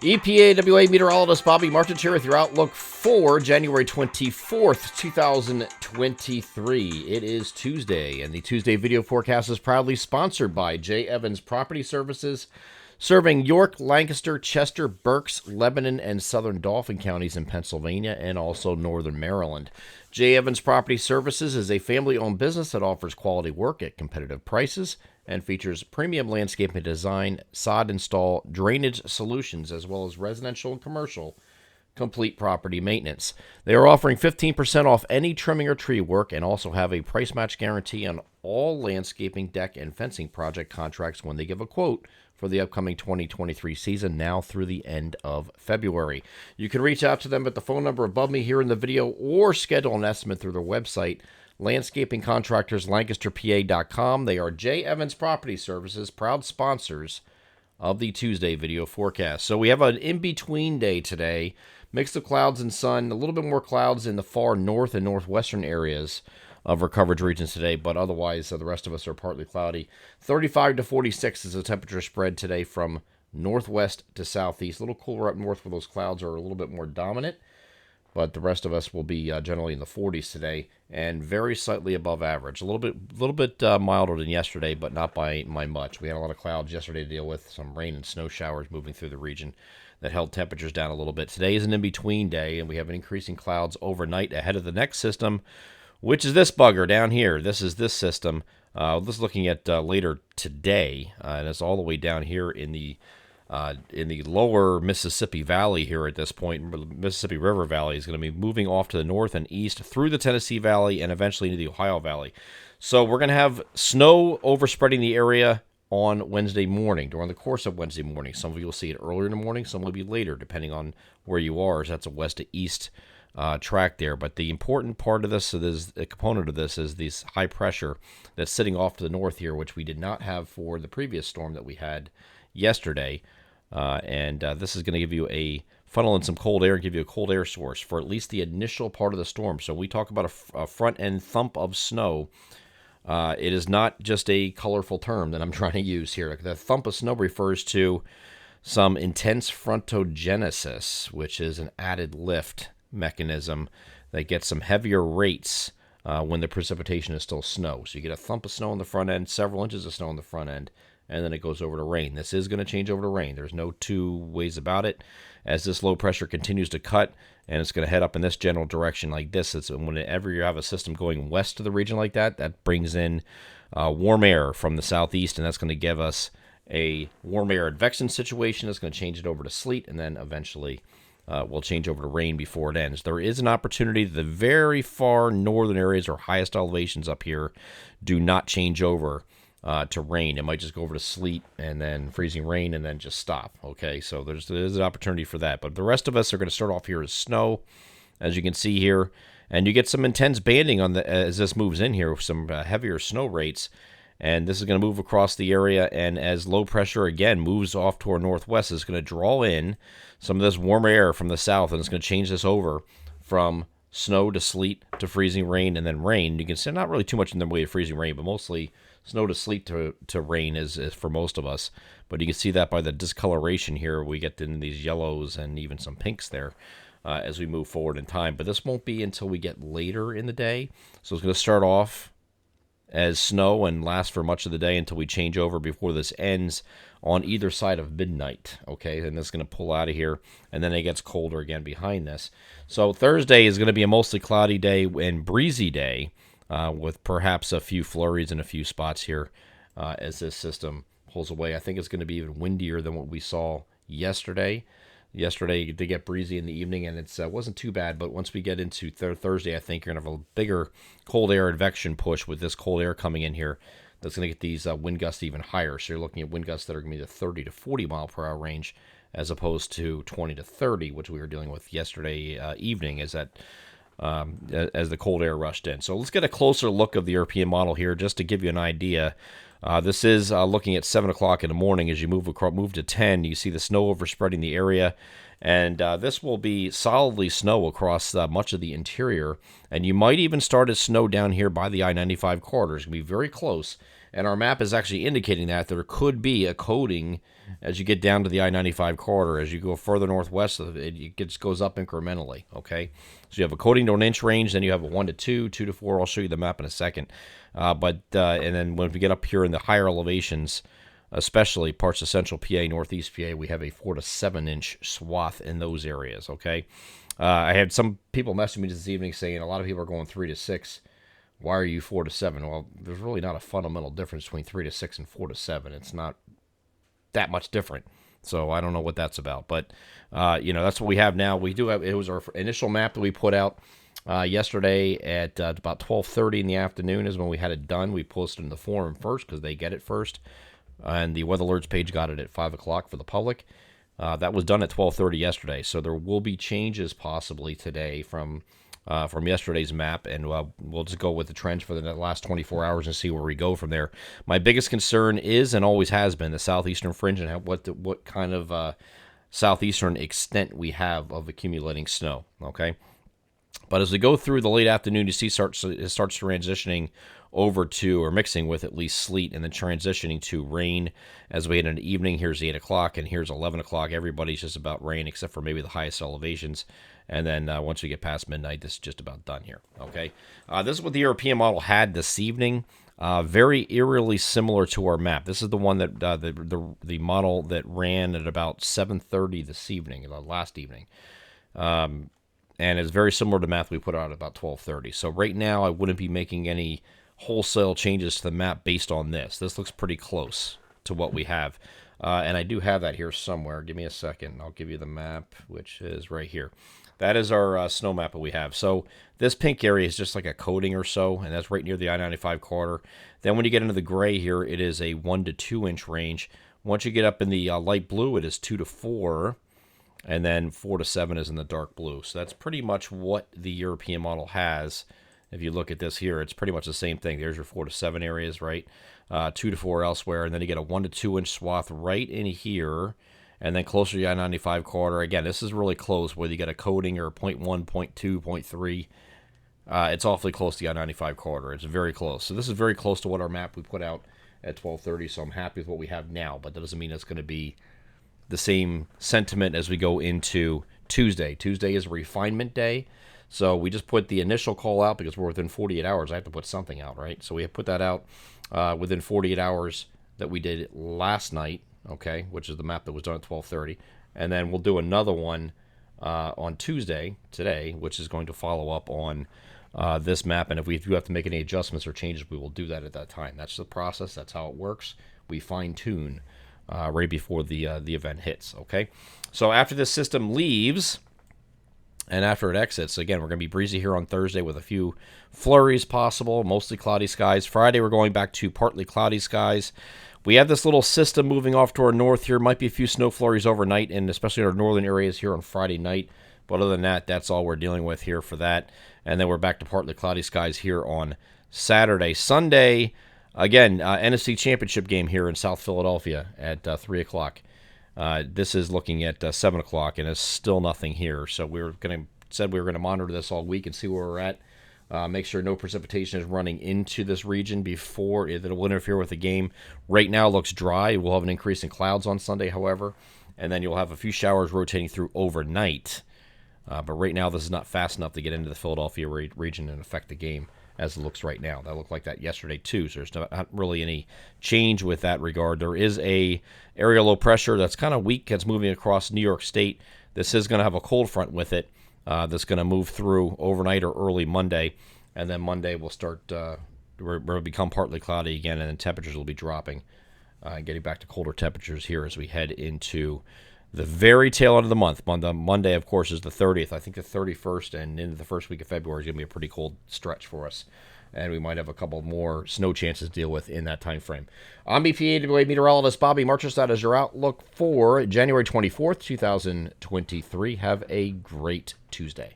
EPAWA meteorologist Bobby Martins here with your outlook for January 24th, 2023. It is Tuesday, and the Tuesday video forecast is proudly sponsored by J. Evans Property Services, serving York, Lancaster, Chester, Berks, Lebanon, and southern Dauphin counties in Pennsylvania and also northern Maryland. J. Evans Property Services is a family-owned business that offers quality work at competitive prices and features premium landscaping design, sod install, drainage solutions, as well as residential and commercial complete property maintenance. They are offering 15% off any trimming or tree work and also have a price match guarantee on all landscaping, deck, and fencing project contracts when they give a quote for the upcoming 2023 season, now through the end of February. You can reach out to them at the phone number above me here in the video or schedule an estimate through their website, Landscaping Contractors, LancasterPA.com. They are J. Evans Property Services, proud sponsors of the Tuesday video forecast. So we have an in-between day today, mix of clouds and sun, a little bit more clouds in the far north and northwestern areas of our coverage regions today, but otherwise the rest of us are partly cloudy. 35 to 46 is the temperature spread today from northwest to southeast. A little cooler up north where those clouds are a little bit more dominant, but the rest of us will be generally in the 40s today and very slightly above average. A little bit milder than yesterday, but not by much. We had a lot of clouds yesterday to deal with, some rain and snow showers moving through the region that held temperatures down a little bit. Today is an in-between day, and we have an increasing clouds overnight ahead of the next system, which is this bugger down here. This is this system. This is looking at later today, and it's all the way down here in the lower Mississippi Valley here at this point. Mississippi River Valley is going to be moving off to the north and east through the Tennessee Valley and eventually into the Ohio Valley. So we're going to have snow overspreading the area on Wednesday morning, during the course of Wednesday morning. Some of you will see it earlier in the morning, some will be later, depending on where you are. So that's a west to east track there. But the important part of this, a component of this, is this high pressure that's sitting off to the north here, which we did not have for the previous storm that we had yesterday. And this is going to give you a funnel in some cold air and give you a cold air source for at least the initial part of the storm. So we talk about a front-end thump of snow. It is not just a colorful term that I'm trying to use here. The thump of snow refers to some intense frontogenesis, which is an added lift mechanism that gets some heavier rates when the precipitation is still snow. So you get a thump of snow on the front end, several inches of snow on the front end, and then it goes over to rain. This is going to change over to rain. There's no two ways about it. As this low pressure continues to cut, and it's going to head up in this general direction like this, whenever you have a system going west to the region like that, that brings in warm air from the southeast, and that's going to give us a warm air advection situation. That's going to change it over to sleet, and then eventually we'll change over to rain before it ends. There is an opportunity. The very far northern areas or highest elevations up here do not change over to rain. It might just go over to sleet and then freezing rain and then just stop. Okay, so there's an opportunity for that. But the rest of us are going to start off here as snow, as you can see here, and you get some intense banding on as this moves in here with some heavier snow rates. And this is going to move across the area, and as low pressure again moves off toward northwest, it's going to draw in some of this warm air from the south, and it's going to change this over from snow to sleet to freezing rain and then rain. You can see not really too much in the way of freezing rain, but mostly snow to sleet to rain is for most of us. But you can see that by the discoloration here. We get in these yellows and even some pinks there as we move forward in time. But this won't be until we get later in the day. So it's going to start off as snow and last for much of the day until we change over before this ends on either side of midnight. Okay, and it's going to pull out of here, and then it gets colder again behind this. So Thursday is going to be a mostly cloudy day and breezy day, with perhaps a few flurries in a few spots here as this system pulls away. I think it's going to be even windier than what we saw yesterday. Yesterday, they get breezy in the evening, and it wasn't too bad. But once we get into Thursday, I think you're going to have a bigger cold air advection push with this cold air coming in here. That's going to get these wind gusts even higher. So you're looking at wind gusts that are going to be the 30 to 40 mile per hour range, as opposed to 20 to 30, which we were dealing with yesterday evening, as the cold air rushed in. So let's get a closer look of the European model here, just to give you an idea. This is looking at 7 o'clock in the morning. As you move to 10, you see the snow overspreading the area, and this will be solidly snow across much of the interior, and you might even start as snow down here by the I-95 corridor. It's going to be very close, And our map is actually indicating that there could be a coating as you get down to the I-95 corridor. As you go further northwest of it, it just goes up incrementally, okay? So you have a coating to an inch range, then you have a 1 to 2, 2 to 4. I'll show you the map in a second. And then when we get up here in the higher elevations, especially parts of central PA, northeast PA, we have a 4 to 7 inch swath in those areas, okay? I had some people messaging me this evening saying a lot of people are going 3 to 6. Why are you 4 to 7? Well, there's really not a fundamental difference between 3 to 6 and 4 to 7. It's not that much different. So I don't know what that's about. But, that's what we have now. We do have, it was our initial map that we put out yesterday at about 12:30 in the afternoon is when we had it done. We posted in the forum first because they get it first. And the Weather Alerts page got it at 5 o'clock for the public. That was done at 12:30 yesterday. So there will be changes possibly today from yesterday's map, and we'll just go with the trends for the last 24 hours and see where we go from there. My biggest concern is and always has been the southeastern fringe and what kind of southeastern extent we have of accumulating snow, okay? But as we go through the late afternoon, you see it starts transitioning over to, or mixing with at least sleet, and then transitioning to rain as we head into evening. Here's 8 o'clock, and here's 11 o'clock. Everybody's just about rain, except for maybe the highest elevations. And then once we get past midnight, this is just about done here, okay? This is what the European model had this evening. Very eerily similar to our map. This is the one that the model that ran at about 7:30 this evening, last evening. And it's very similar to math we put out at about 12:30. So right now, I wouldn't be making any wholesale changes to the map based on this. This looks pretty close to what we have. And I do have that here somewhere. Give me a second. I'll give you the map, which is right here. That is our snow map that we have. So this pink area is just like a coating or so, and that's right near the I-95 corridor. Then when you get into the gray here, it is a 1 to 2 inch range. Once you get up in the light blue, it is 2 to 4. And then 4 to 7 is in the dark blue. So that's pretty much what the European model has. If you look at this here, it's pretty much the same thing. There's your 4 to 7 areas, right? 2 to 4 elsewhere. And then you get a 1 to 2 inch swath right in here. And then closer to the I-95 corridor. Again, this is really close, whether you get a coating or 0.1, 0.2, 0.3. It's awfully close to the I-95 corridor. It's very close. So this is very close to what our map we put out at 12:30. So I'm happy with what we have now. But that doesn't mean it's going to be the same sentiment as we go into Tuesday. Tuesday is a refinement day. So we just put the initial call out because we're within 48 hours. I have to put something out, right? So we have put that out within 48 hours that we did last night, okay, which is the map that was done at 12:30. And then we'll do another one on Tuesday, today, which is going to follow up on this map. And if we do have to make any adjustments or changes, we will do that at that time. That's the process. That's how it works. We fine-tune right before the event hits, okay? So after this system leaves and after it exits, again, we're going to be breezy here on Thursday with a few flurries possible, mostly cloudy skies. Friday, we're going back to partly cloudy skies. We have this little system moving off to our north here. Might be a few snow flurries overnight, and especially in our northern areas here on Friday night. But other than that, that's all we're dealing with here for that. And then we're back to partly cloudy skies here on Saturday. Sunday, again, NFC Championship game here in South Philadelphia at 3 o'clock. This is looking at 7 o'clock, and it's still nothing here. So we were going to monitor this all week and see where we're at. Make sure no precipitation is running into this region before it will interfere with the game. Right now it looks dry. We'll have an increase in clouds on Sunday, however, and then you'll have a few showers rotating through overnight. But right now this is not fast enough to get into the Philadelphia region and affect the game as it looks right now. That looked like that yesterday too, so there's not really any change with that regard. There is a area low pressure that's kind of weak that's moving across New York State. This is going to have a cold front with it that's going to move through overnight or early Monday, and then Monday will start will become partly cloudy again, and then temperatures will be dropping, getting back to colder temperatures here as we head into the very tail end of the month. Monday, of course, is the 30th. I think the 31st and into the first week of February is going to be a pretty cold stretch for us. And we might have a couple more snow chances to deal with in that time frame. I'm EPA meteorologist Bobby Marchus. That is your outlook for January 24th, 2023. Have a great Tuesday.